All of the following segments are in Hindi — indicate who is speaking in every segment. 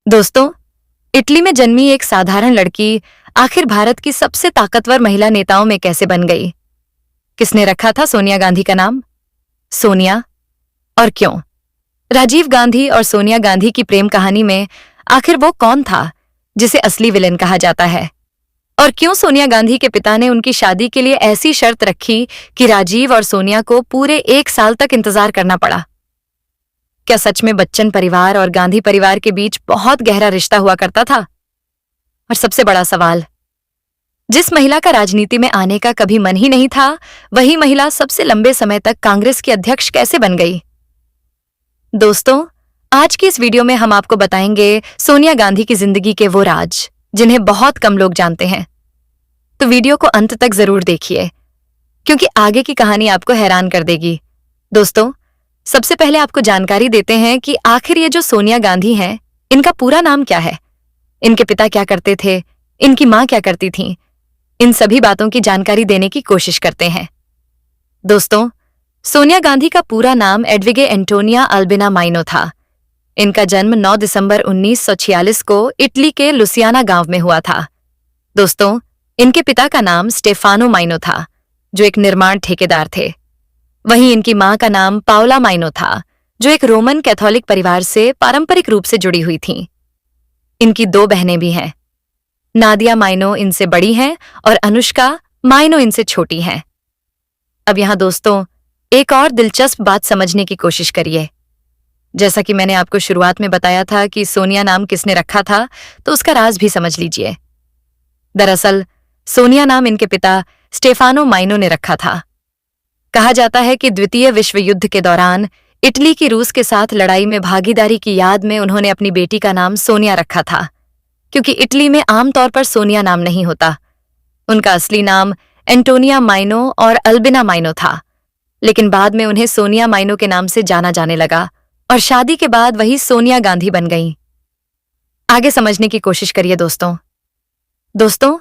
Speaker 1: दोस्तों, इटली में जन्मी एक साधारण लड़की आखिर भारत की सबसे ताकतवर महिला नेताओं में कैसे बन गई? किसने रखा था सोनिया गांधी का नाम? सोनिया, और क्यों? राजीव गांधी और सोनिया गांधी की प्रेम कहानी में आखिर वो कौन था जिसे असली विलेन कहा जाता है? और क्यों सोनिया गांधी के पिता ने उनकी शादी के लिए ऐसी शर्त रखी कि राजीव और सोनिया को पूरे 1 साल तक इंतजार करना पड़ा? क्या सच में बच्चन परिवार और गांधी परिवार के बीच बहुत गहरा रिश्ता हुआ करता था? और सबसे बड़ा सवाल, जिस महिला का राजनीति में आने का कभी मन ही नहीं था, वही महिला सबसे लंबे समय तक कांग्रेस की अध्यक्ष कैसे बन गई? दोस्तों, आज की इस वीडियो में हम आपको बताएंगे सोनिया गांधी की जिंदगी के वो राज जिन्हें बहुत कम लोग जानते हैं। तो वीडियो को अंत तक जरूर देखिए, क्योंकि आगे की कहानी आपको हैरान कर देगी। दोस्तों, सबसे पहले आपको जानकारी देते हैं कि आखिर ये जो सोनिया गांधी हैं, इनका पूरा नाम क्या है, इनके पिता क्या करते थे, इनकी मां क्या करती थीं, इन सभी बातों की जानकारी देने की कोशिश करते हैं। दोस्तों, सोनिया गांधी का पूरा नाम एडविगे एंटोनिया अल्बिना माइनो था। इनका जन्म 9 दिसंबर 1946 को इटली के लुसियाना गांव में हुआ था। दोस्तों, इनके पिता का नाम स्टेफानो माइनो था, जो एक निर्माण ठेकेदार थे। वहीं इनकी मां का नाम पाओला माइनो था, जो एक रोमन कैथोलिक परिवार से पारंपरिक रूप से जुड़ी हुई थीं। इनकी 2 बहनें भी हैं। नादिया माइनो इनसे बड़ी हैं और अनुष्का माइनो इनसे छोटी हैं। अब यहां दोस्तों, एक और दिलचस्प बात समझने की कोशिश करिए। जैसा कि मैंने आपको शुरुआत में बताया था कि सोनिया नाम किसने रखा था, तो उसका राज भी समझ लीजिए। दरअसल सोनिया नाम इनके पिता स्टेफानो माइनो ने रखा था। कहा जाता है कि द्वितीय विश्व युद्ध के दौरान इटली की रूस के साथ लड़ाई में भागीदारी की याद में उन्होंने अपनी बेटी का नाम सोनिया रखा था, क्योंकि इटली में आमतौर पर सोनिया नाम नहीं होता। उनका असली नाम एंटोनिया माइनो और अल्बिना माइनो था, लेकिन बाद में उन्हें सोनिया माइनो के नाम से जाना जाने लगा और शादी के बाद वही सोनिया गांधी बन गईं। आगे समझने की कोशिश करिए दोस्तों,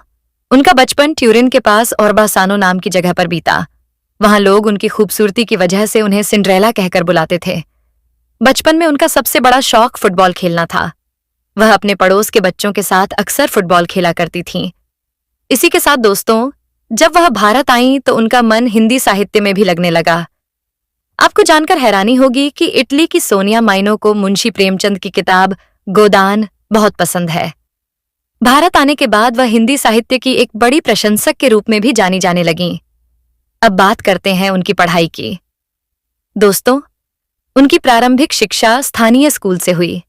Speaker 1: उनका बचपन ट्यूरिन के पास ओर्बासानो नाम की जगह पर बीता। वहां लोग उनकी खूबसूरती की वजह से उन्हें सिंड्रेला कहकर बुलाते थे। बचपन में उनका सबसे बड़ा शौक फुटबॉल खेलना था। वह अपने पड़ोस के बच्चों के साथ अक्सर फुटबॉल खेला करती थीं। इसी के साथ दोस्तों, जब वह भारत आईं तो उनका मन हिंदी साहित्य में भी लगने लगा। आपको जानकर हैरानी होगी कि इटली की सोनिया माइनो को मुंशी प्रेमचंद की किताब गोदान बहुत पसंद है। भारत आने के बाद वह हिंदी साहित्य की एक बड़ी प्रशंसक के रूप में भी जानी जाने लगीं। अब बात करते हैं उनकी पढ़ाई की। दोस्तों, उनकी प्रारंभिक शिक्षा स्थानीय स्कूल से हुई।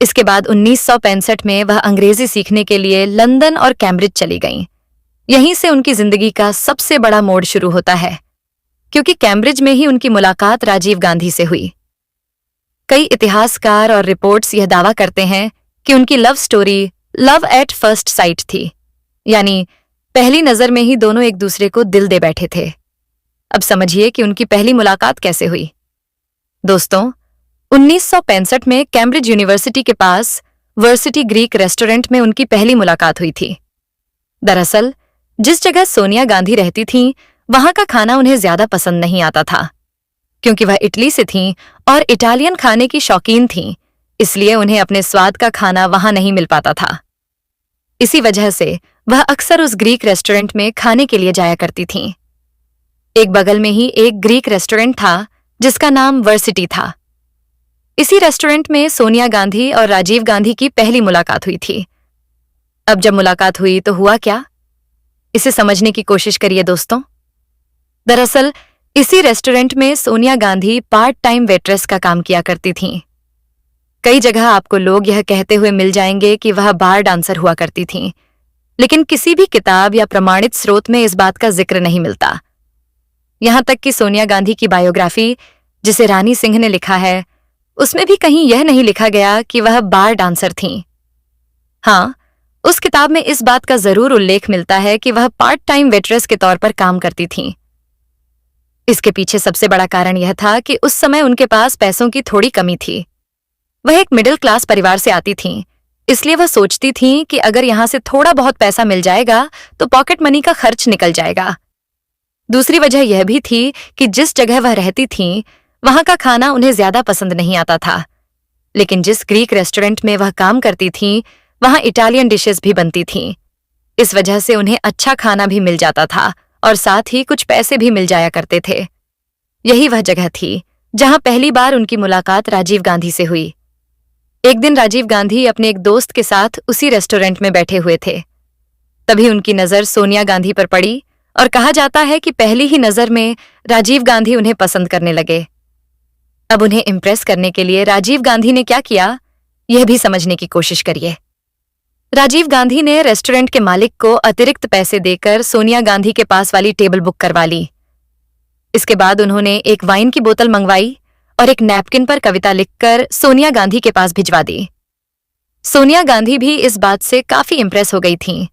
Speaker 1: इसके बाद 1965 में वह अंग्रेजी सीखने के लिए लंदन और कैम्ब्रिज चली गईं। यहीं से उनकी जिंदगी का सबसे बड़ा मोड़ शुरू होता है, क्योंकि कैम्ब्रिज में ही उनकी मुलाकात राजीव गांधी से हुई। कई इतिहासकार और रिपोर्ट्स यह दावा करते हैं कि उनकी love story love at first sight थी, यानी पहली नजर में ही दोनों एक दूसरे को दिल दे बैठे थे। अब समझिए कि उनकी पहली मुलाकात कैसे हुई। दोस्तों, 1965 में कैम्ब्रिज यूनिवर्सिटी के पास वर्सिटी ग्रीक रेस्टोरेंट में उनकी पहली मुलाकात हुई थी। दरअसल जिस जगह सोनिया गांधी रहती थीं, वहां का खाना उन्हें ज्यादा पसंद नहीं आता था, क्योंकि वह इटली से थीं और इटालियन खाने की शौकीन थीं, इसलिए उन्हें अपने स्वाद का खाना वहां नहीं मिल पाता था। इसी वजह से वह अक्सर उस ग्रीक रेस्टोरेंट में खाने के लिए जाया करती थीं। एक बगल में ही एक ग्रीक रेस्टोरेंट था जिसका नाम वर्सिटी था। इसी रेस्टोरेंट में सोनिया गांधी और राजीव गांधी की पहली मुलाकात हुई थी। अब जब मुलाकात हुई तो हुआ क्या, इसे समझने की कोशिश करिए दोस्तों। दरअसल इसी रेस्टोरेंट में Sonia Gandhi part time waitress का काम किया करती थीं। कई जगह आपको लोग यह कहते हुए मिल जाएंगे कि वह बार डांसर हुआ करती थीं, लेकिन किसी भी किताब या प्रमाणित स्रोत में इस बात का जिक्र नहीं मिलता। यहां तक कि सोनिया गांधी की बायोग्राफी, जिसे रानी सिंह ने लिखा है, उसमें भी कहीं यह नहीं लिखा गया कि वह बार डांसर थीं। हाँ, उस किताब में इस बात का जरूर उल्लेख मिलता है कि वह पार्ट टाइम वेट्रेस के तौर पर काम करती थीं। इसके पीछे सबसे बड़ा कारण यह था कि उस समय उनके पास पैसों की थोड़ी कमी थी। वह एक मिडिल क्लास परिवार से आती थीं, इसलिए वह सोचती थीं कि अगर यहां से थोड़ा बहुत पैसा मिल जाएगा तो पॉकेट मनी का खर्च निकल जाएगा। दूसरी वजह यह भी थी कि जिस जगह वह रहती थीं, वहां का खाना उन्हें ज्यादा पसंद नहीं आता था, लेकिन जिस ग्रीक रेस्टोरेंट में वह काम करती थीं, वहां इटालियन डिशेस भी बनती थीं। इस वजह से उन्हें अच्छा खाना भी मिल जाता था और साथ ही कुछ पैसे भी मिल जाया करते थे। यही वह जगह थी जहां पहली बार उनकी मुलाकात राजीव गांधी से हुई। एक दिन राजीव गांधी अपने एक दोस्त के साथ उसी रेस्टोरेंट में बैठे हुए थे। तभी उनकी नजर सोनिया गांधी पर पड़ी और कहा जाता है कि पहली ही नजर में राजीव गांधी उन्हें पसंद करने लगे। अब उन्हें इम्प्रेस करने के लिए राजीव गांधी ने क्या किया, यह भी समझने की कोशिश करिए। राजीव गांधी ने रेस्टोरेंट के मालिक को अतिरिक्त पैसे देकर सोनिया गांधी के पास वाली टेबल बुक करवा ली। इसके बाद उन्होंने एक वाइन की बोतल मंगवाई और एक नैपकिन पर कविता लिखकर सोनिया गांधी के पास भिजवा दी। सोनिया गांधी भी इस बात से काफी इम्प्रेस हो गई थीं।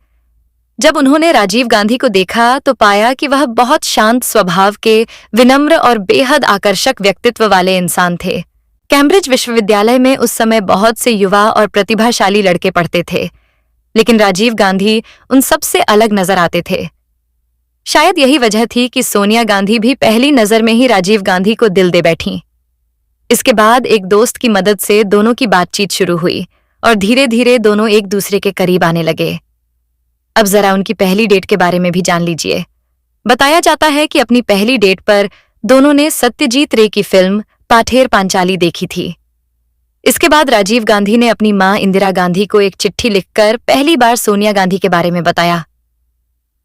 Speaker 1: जब उन्होंने राजीव गांधी को देखा तो पाया कि वह बहुत शांत स्वभाव के, विनम्र और बेहद आकर्षक व्यक्तित्व वाले इंसान थे। कैम्ब्रिज विश्वविद्यालय में उस समय बहुत से युवा और प्रतिभाशाली लड़के पढ़ते थे, लेकिन राजीव गांधी उन सबसे अलग नजर आते थे। शायद यही वजह थी कि सोनिया गांधी भी पहली नजर में ही राजीव गांधी को दिल दे बैठीं। इसके बाद एक दोस्त की मदद से दोनों की बातचीत शुरू हुई और धीरे धीरे दोनों एक दूसरे के करीब आने लगे। अब जरा उनकी पहली डेट के बारे में भी जान लीजिए। बताया जाता है कि अपनी पहली डेट पर दोनों ने सत्यजीत रे की फिल्म पाठेर पांचाली देखी थी। इसके बाद राजीव गांधी ने अपनी मां इंदिरा गांधी को एक चिट्ठी लिखकर पहली बार सोनिया गांधी के बारे में बताया।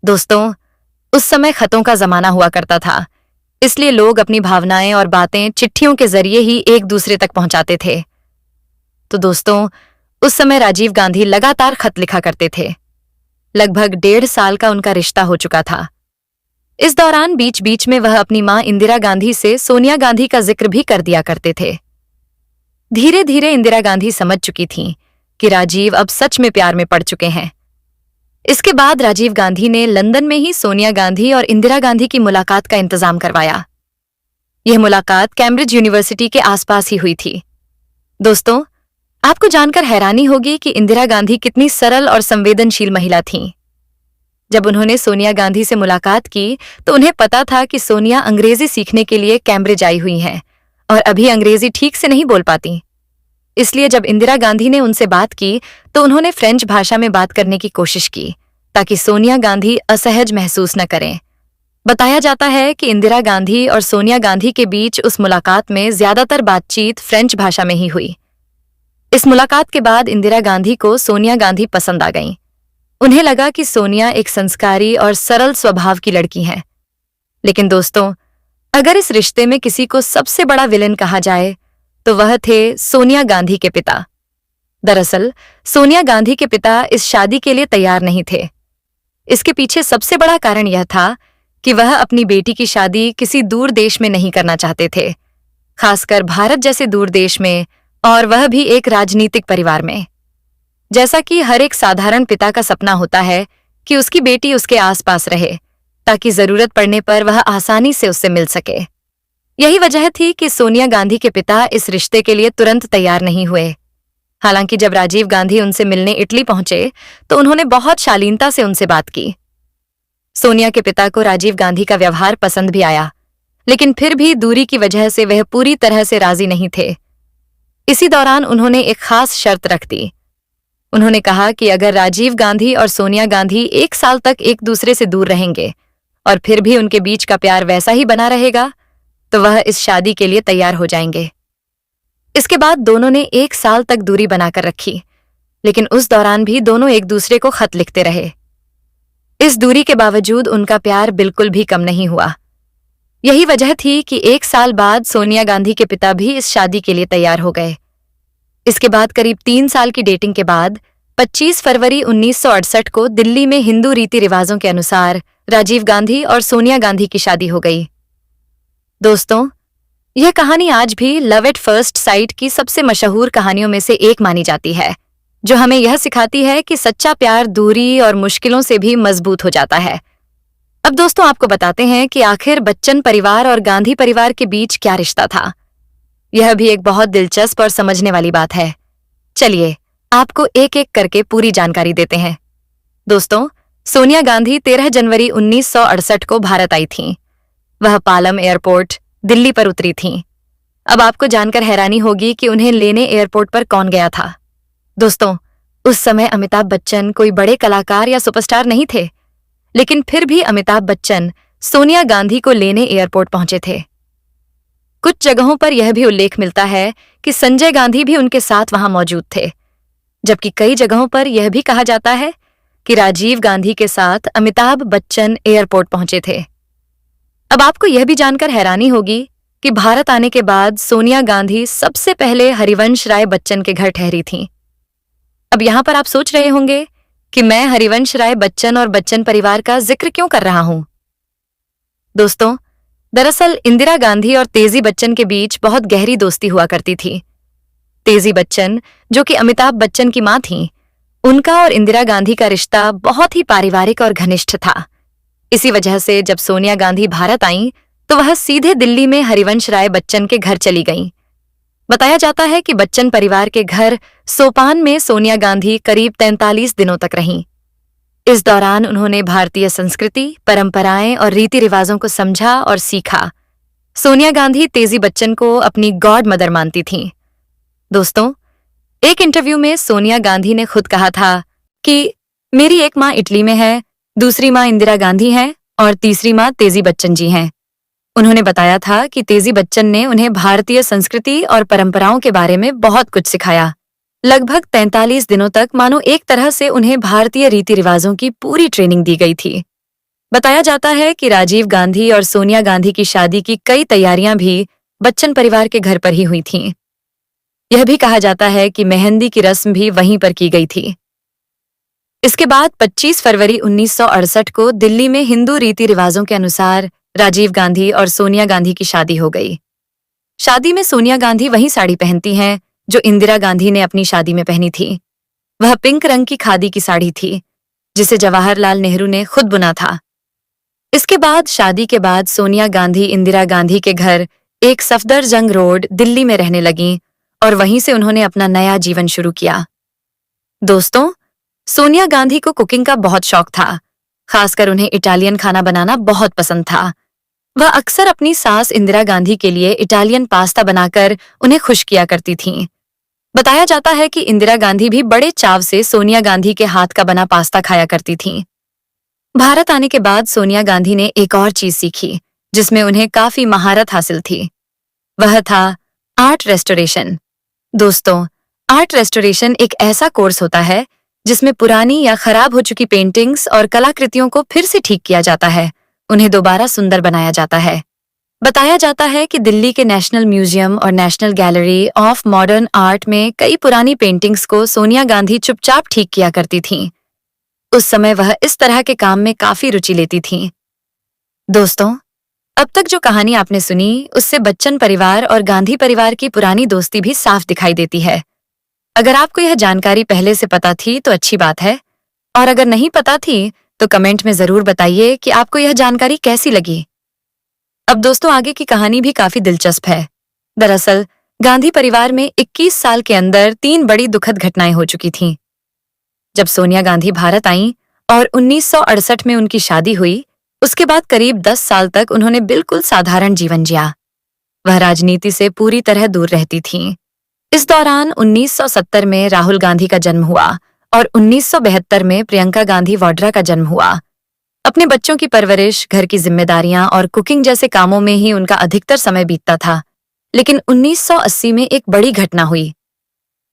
Speaker 1: दोस्तों, उस समय खतों का जमाना हुआ करता था, इसलिए लोग अपनी भावनाएं और बातें चिट्ठियों के जरिए ही एक दूसरे तक पहुंचाते थे। तो दोस्तों, उस समय राजीव गांधी लगातार खत लिखा करते थे। लगभग 1.5 साल का उनका रिश्ता हो चुका था। इस दौरान बीच बीच में वह अपनी मां इंदिरा गांधी से सोनिया गांधी का जिक्र भी कर दिया करते थे। धीरे धीरे इंदिरा गांधी समझ चुकी थीं कि राजीव अब सच में प्यार में पड़ चुके हैं। इसके बाद राजीव गांधी ने लंदन में ही सोनिया गांधी और इंदिरा गांधी की मुलाकात का इंतजाम करवाया। यह मुलाकात कैम्ब्रिज यूनिवर्सिटी के आसपास ही हुई थी। दोस्तों, आपको जानकर हैरानी होगी कि इंदिरा गांधी कितनी सरल और संवेदनशील महिला थीं। जब उन्होंने सोनिया गांधी से मुलाकात की तो उन्हें पता था कि सोनिया अंग्रेजी सीखने के लिए कैम्ब्रिज आई हुई हैं और अभी अंग्रेजी ठीक से नहीं बोल पाती। इसलिए जब इंदिरा गांधी ने उनसे बात की तो उन्होंने फ्रेंच भाषा में बात करने की कोशिश की ताकि सोनिया गांधी असहज महसूस न करें। बताया जाता है कि इंदिरा गांधी और सोनिया गांधी के बीच उस मुलाकात में ज्यादातर बातचीत फ्रेंच भाषा में ही हुई। इस मुलाकात के बाद इंदिरा गांधी को सोनिया गांधी पसंद आ गईं। उन्हें लगा कि सोनिया एक संस्कारी और सरल स्वभाव की लड़की हैं। लेकिन दोस्तों, अगर इस रिश्ते में किसी को सबसे बड़ा विलेन कहा जाए तो वह थे सोनिया गांधी के पिता। दरअसल सोनिया गांधी के पिता इस शादी के लिए तैयार नहीं थे। इसके पीछे सबसे बड़ा कारण यह था कि वह अपनी बेटी की शादी किसी दूर देश में नहीं करना चाहते थे, खासकर भारत जैसे दूर देश में, और वह भी एक राजनीतिक परिवार में। जैसा कि हर एक साधारण पिता का सपना होता है कि उसकी बेटी उसके आसपास रहे ताकि जरूरत पड़ने पर वह आसानी से उससे मिल सके। यही वजह थी कि सोनिया गांधी के पिता इस रिश्ते के लिए तुरंत तैयार नहीं हुए। हालांकि जब राजीव गांधी उनसे मिलने इटली पहुंचे तो उन्होंने बहुत शालीनता से उनसे बात की। सोनिया के पिता को राजीव गांधी का व्यवहार पसंद भी आया, लेकिन फिर भी दूरी की वजह से वह पूरी तरह से राजी नहीं थे। इसी दौरान उन्होंने एक खास शर्त रख दी। उन्होंने कहा कि अगर राजीव गांधी और सोनिया गांधी 1 साल तक एक दूसरे से दूर रहेंगे और फिर भी उनके बीच का प्यार वैसा ही बना रहेगा तो वह इस शादी के लिए तैयार हो जाएंगे। इसके बाद दोनों ने 1 साल तक दूरी बनाकर रखी, लेकिन उस दौरान भी दोनों एक दूसरे को खत लिखते रहे। इस दूरी के बावजूद उनका प्यार बिल्कुल भी कम नहीं हुआ। यही वजह थी कि 1 साल बाद सोनिया गांधी के पिता भी इस शादी के लिए तैयार हो गए। इसके बाद करीब 3 साल की डेटिंग के बाद 25 फरवरी 1968 को दिल्ली में हिंदू रीति रिवाजों के अनुसार राजीव गांधी और सोनिया गांधी की शादी हो गई। दोस्तों, यह कहानी आज भी लव एट फर्स्ट साइट की सबसे मशहूर कहानियों में से एक मानी जाती है, जो हमें यह सिखाती है कि सच्चा प्यार दूरी और मुश्किलों से भी मजबूत हो जाता है। अब दोस्तों, आपको बताते हैं कि आखिर बच्चन परिवार और गांधी परिवार के बीच क्या रिश्ता था। यह भी एक बहुत दिलचस्प और समझने वाली बात है। चलिए आपको एक एक करके पूरी जानकारी देते हैं। दोस्तों, सोनिया गांधी 13 जनवरी 1968 को भारत आई थीं। वह पालम एयरपोर्ट, दिल्ली पर उतरी थीं। अब आपको जानकर हैरानी होगी कि उन्हें लेने एयरपोर्ट पर कौन गया था। दोस्तों, उस समय अमिताभ बच्चन कोई बड़े कलाकार या सुपरस्टार नहीं थे, लेकिन फिर भी अमिताभ बच्चन सोनिया गांधी को लेने एयरपोर्ट पहुंचे थे। कुछ जगहों पर यह भी उल्लेख मिलता है कि संजय गांधी भी उनके साथ वहां मौजूद थे, जबकि कई जगहों पर यह भी कहा जाता है कि राजीव गांधी के साथ अमिताभ बच्चन एयरपोर्ट पहुंचे थे। अब आपको यह भी जानकर हैरानी होगी कि भारत आने के बाद सोनिया गांधी सबसे पहले हरिवंश राय बच्चन के घर ठहरी थीं। अब यहां पर आप सोच रहे होंगे कि मैं हरिवंश राय बच्चन और बच्चन परिवार का जिक्र क्यों कर रहा हूं। दोस्तों, दरअसल इंदिरा गांधी और तेजी बच्चन के बीच बहुत गहरी दोस्ती हुआ करती थी। तेजी बच्चन, जो कि अमिताभ बच्चन की मां थीं, उनका और इंदिरा गांधी का रिश्ता बहुत ही पारिवारिक और घनिष्ठ था। इसी वजह से जब सोनिया गांधी भारत आईं, तो वह सीधे दिल्ली में हरिवंश राय बच्चन के घर चली गईं। बताया जाता है कि बच्चन परिवार के घर सोपान में सोनिया गांधी करीब 43 दिनों तक रहीं। इस दौरान उन्होंने भारतीय संस्कृति, परंपराएं और रीति रिवाजों को समझा और सीखा। सोनिया गांधी तेजी बच्चन को अपनी गॉड मदर मानती थीं। दोस्तों, एक इंटरव्यू में सोनिया गांधी ने खुद कहा था कि मेरी एक माँ इटली में है, दूसरी माँ इंदिरा गांधी हैं और तीसरी माँ तेजी बच्चन जी हैं। उन्होंने बताया था कि तेजी बच्चन ने उन्हें भारतीय संस्कृति और परंपराओं के बारे में बहुत कुछ सिखाया। लगभग 43 दिनों तक मानो एक तरह से उन्हें भारतीय रीति रिवाजों की पूरी ट्रेनिंग दी गई थी। बताया जाता है कि राजीव गांधी और सोनिया गांधी की शादी की कई तैयारियां भी बच्चन परिवार के घर पर ही हुई थीं। यह भी कहा जाता है कि मेहंदी की रस्म भी वहीं पर की गई थी। इसके बाद 25 फरवरी 1968 को दिल्ली में हिंदू रीति रिवाजों के अनुसार राजीव गांधी और सोनिया गांधी की शादी हो गई। शादी में सोनिया गांधी वही साड़ी पहनती हैं जो इंदिरा गांधी ने अपनी शादी में पहनी थी। वह पिंक रंग की खादी की साड़ी थी, जिसे जवाहरलाल नेहरू ने खुद बुना था। इसके बाद शादी के बाद सोनिया गांधी इंदिरा गांधी के घर एक सफदरजंग रोड दिल्ली में रहने लगीं और वहीं से उन्होंने अपना नया जीवन शुरू किया। दोस्तों, सोनिया गांधी को कुकिंग का बहुत शौक था। खासकर उन्हें इटालियन खाना बनाना बहुत पसंद था। वह अक्सर अपनी सास इंदिरा गांधी के लिए इटालियन पास्ता बनाकर उन्हें खुश किया करती थीं। बताया जाता है कि इंदिरा गांधी भी बड़े चाव से सोनिया गांधी के हाथ का बना पास्ता खाया करती थीं। भारत आने के बाद सोनिया गांधी ने एक और चीज सीखी जिसमें उन्हें काफी महारत हासिल थी। वह था आर्ट रेस्टोरेशन। दोस्तों, आर्ट रेस्टोरेशन एक ऐसा कोर्स होता है जिसमें पुरानी या खराब हो चुकी पेंटिंग्स और कलाकृतियों को फिर से ठीक किया जाता है, उन्हें दोबारा सुंदर बनाया जाता है। बताया जाता है कि दिल्ली के नेशनल म्यूजियम और national gallery of modern art में कई पुरानी पेंटिंग्स को सोनिया गांधी चुपचाप ठीक किया करती थीं। उस समय वह इस तरह के काम में काफी रुचि लेती थीं। दोस्तों, अब तक जो कहानी आपने सुनी, उससे बच्चन परिवार और गांधी परिवार की पुरानी दोस्ती भी साफ दिखाई देती है। अगर आपको यह जानकारी पहले से पता थी तो अच्छी बात है, और अगर नहीं पता थी तो कमेंट में जरूर बताइए कि आपको यह जानकारी कैसी लगी। अब दोस्तों, आगे की कहानी भी काफी दिलचस्प है। दरअसल गांधी परिवार में 21 साल के अंदर 3 बड़ी दुखद घटनाएं हो चुकी थीं। जब सोनिया गांधी भारत आईं और 1968 में उनकी शादी हुई, उसके बाद करीब 10 साल तक उन्होंने बिल्कुल साधारण जीवन जिया। वह राजनीति से पूरी तरह दूर रहती थीं। इस दौरान 1970 में राहुल गांधी का जन्म हुआ और 1972 में प्रियंका गांधी वाड्रा का जन्म हुआ। अपने बच्चों की परवरिश, घर की जिम्मेदारियां और कुकिंग जैसे कामों में ही उनका अधिकतर समय बीतता था। लेकिन 1980 में एक बड़ी घटना हुई।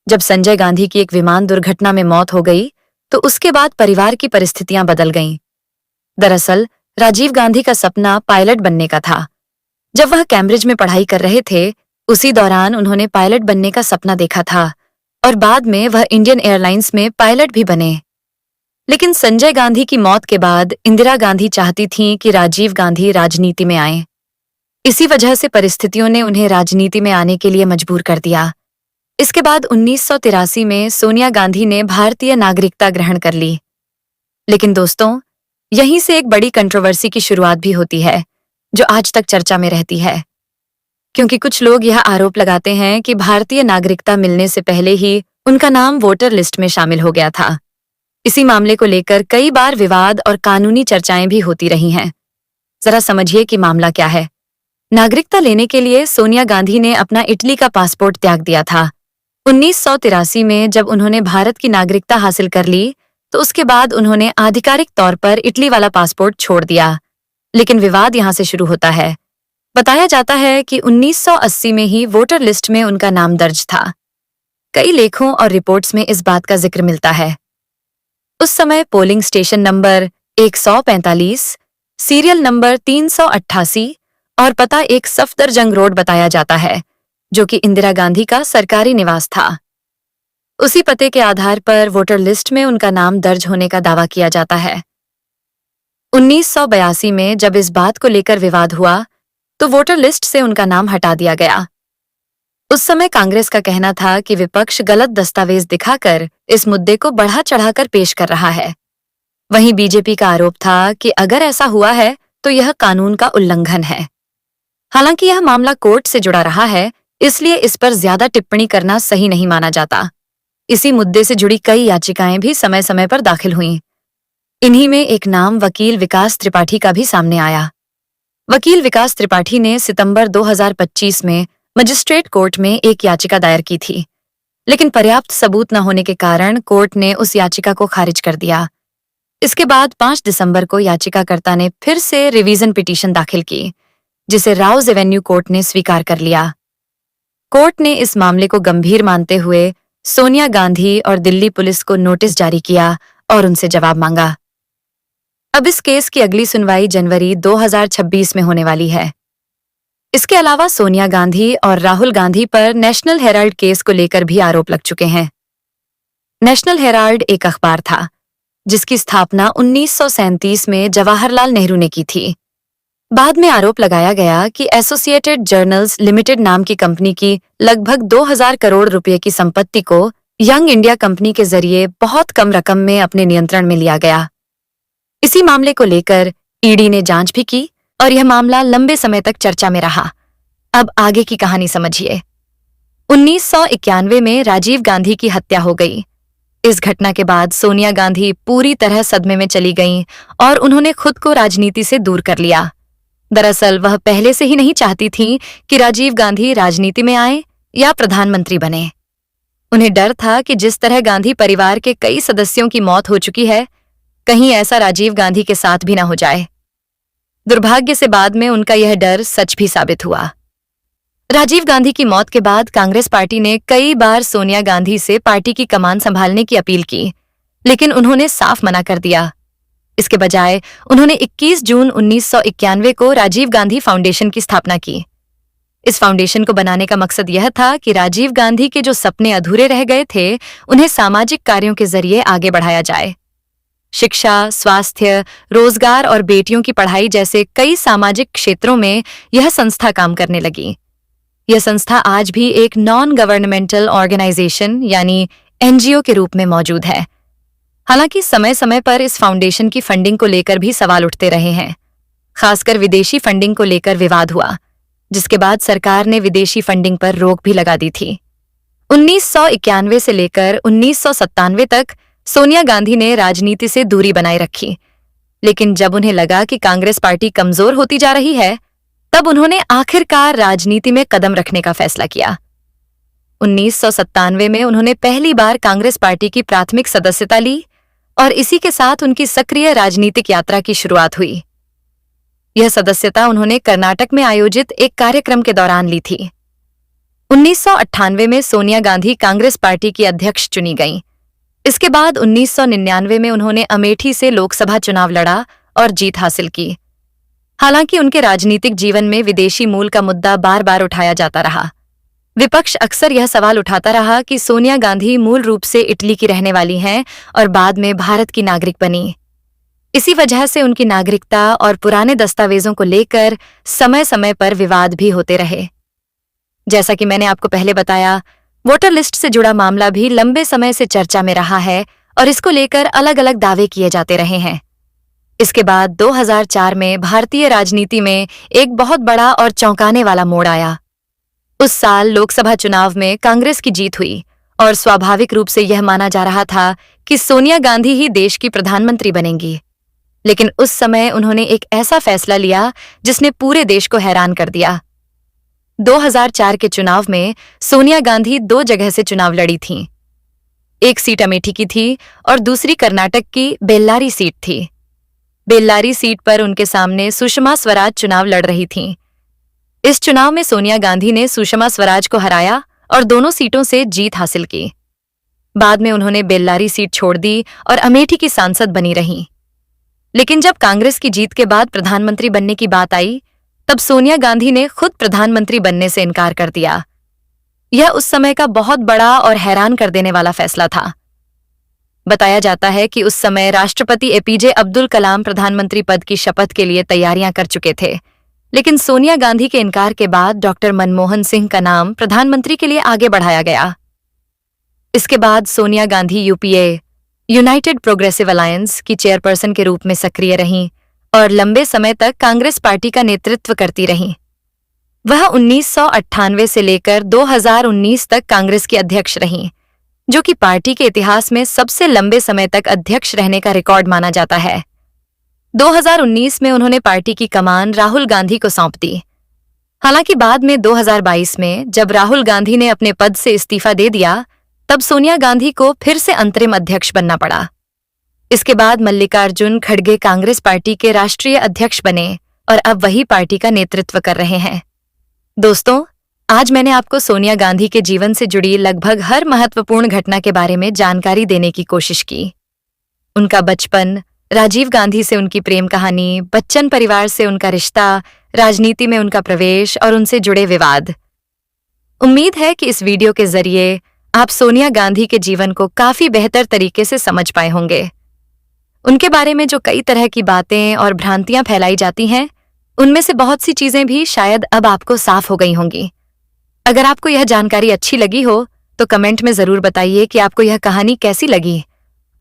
Speaker 1: जब संजय गांधी की एक विमान दुर्घटना में मौत हो गई, तो उसके बाद परिवार की परिस्थितियां बदल गईं। दरअसल राजीव गांधी का सपना पायलट बनने का था। जब वह कैम्ब्रिज में पढ़ाई कर रहे थे, उसी दौरान उन्होंने पायलट बनने का सपना देखा था और बाद में वह इंडियन एयरलाइंस में पायलट भी बने। लेकिन संजय गांधी की मौत के बाद इंदिरा गांधी चाहती थीं कि राजीव गांधी राजनीति में आएं। इसी वजह से परिस्थितियों ने उन्हें राजनीति में आने के लिए मजबूर कर दिया। इसके बाद 1983 में सोनिया गांधी ने भारतीय नागरिकता ग्रहण कर ली। लेकिन दोस्तों, यहीं से एक बड़ी कंट्रोवर्सी की शुरुआत भी होती है, जो आज तक चर्चा में रहती है। क्योंकि कुछ लोग यह आरोप लगाते हैं कि भारतीय नागरिकता मिलने से पहले ही उनका नाम वोटर लिस्ट में शामिल हो गया था। इसी मामले को लेकर कई बार विवाद और कानूनी चर्चाएं भी होती रही हैं। जरा समझिए कि मामला क्या है। नागरिकता लेने के लिए सोनिया गांधी ने अपना इटली का पासपोर्ट त्याग दिया था। 1983 में जब उन्होंने भारत की नागरिकता हासिल कर ली, तो उसके बाद उन्होंने आधिकारिक तौर पर इटली वाला पासपोर्ट छोड़ दिया। लेकिन विवाद यहां से शुरू होता है। बताया जाता है कि 1980 में ही वोटर लिस्ट में उनका नाम दर्ज था। कई लेखों और रिपोर्ट्स में इस बात का जिक्र मिलता है। उस समय polling station number 145, serial number 388 और पता एक सफदरजंग रोड बताया जाता है, जो कि इंदिरा गांधी का सरकारी निवास था। उसी पते के आधार पर वोटर लिस्ट में उनका नाम दर्ज होने का दावा किया जाता है। 1982 में जब इस बात को लेकर विवाद हुआ, तो वोटर लिस्ट से उनका नाम हटा दिया गया। उस समय कांग्रेस का कहना था कि विपक्ष गलत दस्तावेज दिखाकर इस मुद्दे को बढ़ा चढ़ाकर पेश कर रहा है। वहीं बीजेपी का आरोप था कि अगर ऐसा हुआ है तो यह कानून का उल्लंघन है। हालांकि यह मामला कोर्ट से जुड़ा रहा है, इसलिए इस पर ज्यादा टिप्पणी करना सही नहीं माना जाता। इसी मुद्दे से जुड़ी कई याचिकाएं भी समय समय पर दाखिल हुईं। इन्हीं में एक नाम वकील विकास त्रिपाठी का भी सामने आया। वकील विकास त्रिपाठी ने सितंबर 2025 में मजिस्ट्रेट कोर्ट में एक याचिका दायर की थी, लेकिन पर्याप्त सबूत न होने के कारण कोर्ट ने उस याचिका को खारिज कर दिया। इसके बाद 5 दिसंबर को याचिकाकर्ता ने फिर से रिवीजन पिटीशन दाखिल की, जिसे राउज एवेन्यू कोर्ट ने स्वीकार कर लिया। कोर्ट ने इस मामले को गंभीर मानते हुए सोनिया गांधी और दिल्ली पुलिस को नोटिस जारी किया और उनसे जवाब मांगा। अब इस केस की अगली सुनवाई जनवरी 2026 में होने वाली है। इसके अलावा सोनिया गांधी और राहुल गांधी पर नेशनल हेराल्ड केस को लेकर भी आरोप लग चुके हैं। नेशनल हेराल्ड एक अखबार था, जिसकी स्थापना 1937 में जवाहरलाल नेहरू ने की थी। बाद में आरोप लगाया गया कि एसोसिएटेड जर्नल्स लिमिटेड नाम की कंपनी की लगभग 2000 करोड़ रुपए की संपत्ति को यंग इंडिया कंपनी के जरिए बहुत कम रकम में अपने नियंत्रण में लिया गया। इसी मामले को लेकर ईडी ने जांच भी की और यह मामला लंबे समय तक चर्चा में रहा। अब आगे की कहानी समझिए। 1991 में राजीव गांधी की हत्या हो गई। इस घटना के बाद सोनिया गांधी पूरी तरह सदमे में चली गईं और उन्होंने खुद को राजनीति से दूर कर लिया। दरअसल वह पहले से ही नहीं चाहती थीं कि राजीव गांधी राजनीति में आए या प्रधानमंत्री बने। उन्हें डर था कि जिस तरह गांधी परिवार के कई सदस्यों की मौत हो चुकी है, कहीं ऐसा राजीव गांधी के साथ भी ना हो जाए। दुर्भाग्य से बाद में उनका यह डर सच भी साबित हुआ। राजीव गांधी की मौत के बाद कांग्रेस पार्टी ने कई बार सोनिया गांधी से पार्टी की कमान संभालने की अपील की, लेकिन उन्होंने साफ मना कर दिया। इसके बजाय उन्होंने 21 जून 1991 को राजीव गांधी फाउंडेशन की स्थापना की। इस फाउंडेशन को बनाने का मकसद यह था कि राजीव गांधी के जो सपने अधूरे रह गए थे, उन्हें सामाजिक कार्यों के जरिए आगे बढ़ाया जाए। शिक्षा, स्वास्थ्य, रोजगार और बेटियों की पढ़ाई जैसे कई सामाजिक क्षेत्रों में यह संस्था काम करने लगी। यह संस्था आज भी एक नॉन गवर्नमेंटल ऑर्गेनाइजेशन यानी एनजीओ के रूप में मौजूद है। हालांकि समय समय पर इस फाउंडेशन की फंडिंग को लेकर भी सवाल उठते रहे हैं। खासकर विदेशी फंडिंग को लेकर विवाद हुआ, जिसके बाद सरकार ने विदेशी फंडिंग पर रोक भी लगा दी थी। 1991 से लेकर 1997 तक सोनिया गांधी ने राजनीति से दूरी बनाए रखी, लेकिन जब उन्हें लगा कि कांग्रेस पार्टी कमजोर होती जा रही है, तब उन्होंने आखिरकार राजनीति में कदम रखने का फैसला किया। 1997 में उन्होंने पहली बार कांग्रेस पार्टी की प्राथमिक सदस्यता ली और इसी के साथ उनकी सक्रिय राजनीतिक यात्रा की शुरुआत हुई। यह सदस्यता उन्होंने कर्नाटक में आयोजित एक कार्यक्रम के दौरान ली थी। 1998 में सोनिया गांधी कांग्रेस पार्टी की अध्यक्ष चुनी गईं। इसके बाद 1999 में उन्होंने अमेठी से लोकसभा चुनाव लड़ा और जीत हासिल की। हालांकि उनके राजनीतिक जीवन में विदेशी मूल का मुद्दा बार बार उठाया जाता रहा। विपक्ष अक्सर यह सवाल उठाता रहा कि सोनिया गांधी मूल रूप से इटली की रहने वाली हैं और बाद में भारत की नागरिक बनी। इसी वजह से उनकी नागरिकता और पुराने दस्तावेजों को लेकर समय समय पर विवाद भी होते रहे। जैसा कि मैंने आपको पहले बताया, वोटर लिस्ट से जुड़ा मामला भी लंबे समय से चर्चा में रहा है और इसको लेकर अलग अलग दावे किए जाते रहे हैं। इसके बाद 2004 में भारतीय राजनीति में एक बहुत बड़ा और चौंकाने वाला मोड़ आया। उस साल लोकसभा चुनाव में कांग्रेस की जीत हुई और स्वाभाविक रूप से यह माना जा रहा था कि सोनिया गांधी ही देश की प्रधानमंत्री बनेंगी। लेकिन उस समय उन्होंने एक ऐसा फैसला लिया जिसने पूरे देश को हैरान कर दिया। 2004 के चुनाव में सोनिया गांधी 2 जगह से चुनाव लड़ी थीं। एक सीट अमेठी की थी और दूसरी कर्नाटक की बेल्लारी सीट थी। बेल्लारी सीट पर उनके सामने सुषमा स्वराज चुनाव लड़ रही थीं। इस चुनाव में सोनिया गांधी ने सुषमा स्वराज को हराया और दोनों सीटों से जीत हासिल की। बाद में उन्होंने बेल्लारी सीट छोड़ दी और अमेठी की सांसद बनी रहीं। लेकिन जब कांग्रेस की जीत के बाद प्रधानमंत्री बनने की बात आई, तब सोनिया गांधी ने खुद प्रधानमंत्री बनने से इनकार कर दिया। यह उस समय का बहुत बड़ा और हैरान कर देने वाला फैसला था। बताया जाता है कि उस समय राष्ट्रपति एपीजे अब्दुल कलाम प्रधानमंत्री पद की शपथ के लिए तैयारियां कर चुके थे, लेकिन सोनिया गांधी के इनकार के बाद डॉक्टर मनमोहन सिंह का नाम प्रधानमंत्री के लिए आगे बढ़ाया गया। इसके बाद Sonia Gandhi UPA, United progressive alliance की चेयरपर्सन के रूप में सक्रिय रहीं और लंबे समय तक कांग्रेस पार्टी का नेतृत्व करती रहीं। वह 1998 से लेकर 2019 तक कांग्रेस की अध्यक्ष रहीं, जो कि पार्टी के इतिहास में सबसे लंबे समय तक अध्यक्ष रहने का रिकॉर्ड माना जाता है। 2019 में उन्होंने पार्टी की कमान राहुल गांधी को सौंप दी। हालांकि बाद में 2022 में जब राहुल गांधी ने अपने पद से इस्तीफा दे दिया, तब सोनिया गांधी को फिर से अंतरिम अध्यक्ष बनना पड़ा। इसके बाद मल्लिकार्जुन खड़गे कांग्रेस पार्टी के राष्ट्रीय अध्यक्ष बने और अब वही पार्टी का नेतृत्व कर रहे हैं। दोस्तों, आज मैंने आपको सोनिया गांधी के जीवन से जुड़ी लगभग हर महत्वपूर्ण घटना के बारे में जानकारी देने की कोशिश की। उनका बचपन, राजीव गांधी से उनकी प्रेम कहानी, बच्चन परिवार से उनका रिश्ता, राजनीति में उनका प्रवेश और उनसे जुड़े विवाद। उम्मीद है कि इस वीडियो के जरिए आप सोनिया गांधी के जीवन को काफी बेहतर तरीके से समझ पाए होंगे। उनके बारे में जो कई तरह की बातें और भ्रांतियां फैलाई जाती हैं, उनमें से बहुत सी चीजें भी शायद अब आपको साफ हो गई होंगी। अगर आपको यह जानकारी अच्छी लगी हो तो कमेंट में जरूर बताइए कि आपको यह कहानी कैसी लगी।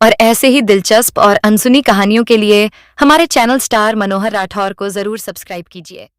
Speaker 1: और ऐसे ही दिलचस्प और अनसुनी कहानियों के लिए हमारे चैनल स्टार मनोहर राठौर को जरूर सब्सक्राइब कीजिए।